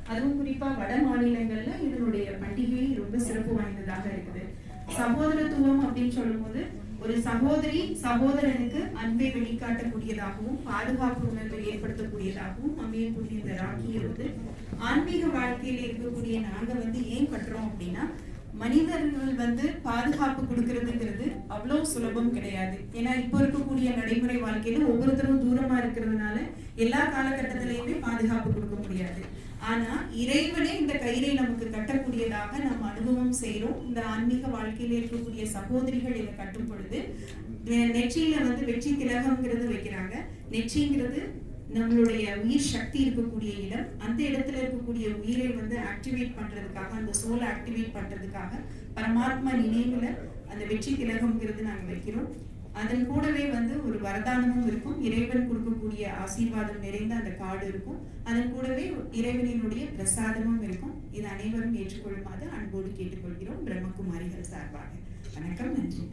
அதுவும் குறிப்பா வட மாநிலங்கள்ல இதனுடைய பண்டிகை ரொம்ப சிறப்பு வாய்ந்ததாக இருக்குது. சகோதரத்துவம் அப்படின்னு சொல்லும் போது ஒரு சகோதரி சகோதரனுக்கு அன்பை வெளிக்காட்டக்கூடியதாகவும் பாதுகாப்பு உணர்வை ஏற்படுத்தக்கூடியதாகவும் அமையக்கூடிய இந்த ராக்கியை ஆன்மீக வாழ்க்கையில இருக்கக்கூடிய நாங்க ஏன் கட்டுறோம் அப்படின்னா, மனிதர்கள் பாதுகாப்பு கொடுக்கறதுங்கிறது அவ்வளவு சுலபம் கிடையாது. ஏன்னா இப்ப இருக்கக்கூடிய நடைமுறை வாழ்க்கையில ஒவ்வொருத்தரும் தூரமா இருக்கிறதுனால எல்லா காலகட்டத்திலையுமே பாதுகாப்பு கொடுக்க முடியாது. ஆனா இறைவனே இந்த கயிறை நமக்கு கட்டக்கூடியதாக நம்ம அனுபவம் செய்யறோம். இந்த ஆன்மீக வாழ்க்கையில இருக்கக்கூடிய சகோதரிகள் இதை கட்டும் பொழுது நெற்றியில வெற்றி திலகம்ங்கிறது வைக்கிறாங்க. நெற்றிங்கிறது நம்மளுடைய உயிர் சக்தி இருக்கக்கூடிய இடம். அந்த இடத்துல இருக்கக்கூடிய உயிரை ஆக்டிவேட் பண்றதுக்காக, அந்த சோலை ஆக்டிவேட் பண்றதுக்காக பரமாத்மா நினைவுல அந்த வெற்றி திலகம்ங்கிறது நாங்க வைக்கிறோம். அதன் கூடவே ஒரு வரதானமும் இருக்கும். இறைவன் கொடுக்கக்கூடிய ஆசீர்வாதம் நிறைந்த அந்த கார்டு இருக்கும். அதன் கூடவே இறைவனினுடைய பிரசாதமும் இருக்கும். இது அனைவரும் ஏற்றுக்கொள்ளுமாறு அன்போடு கேட்டுக்கொள்கிறோம் பிரம்மகுமாரிகள் சார்பாக. வணக்கம், நன்றி.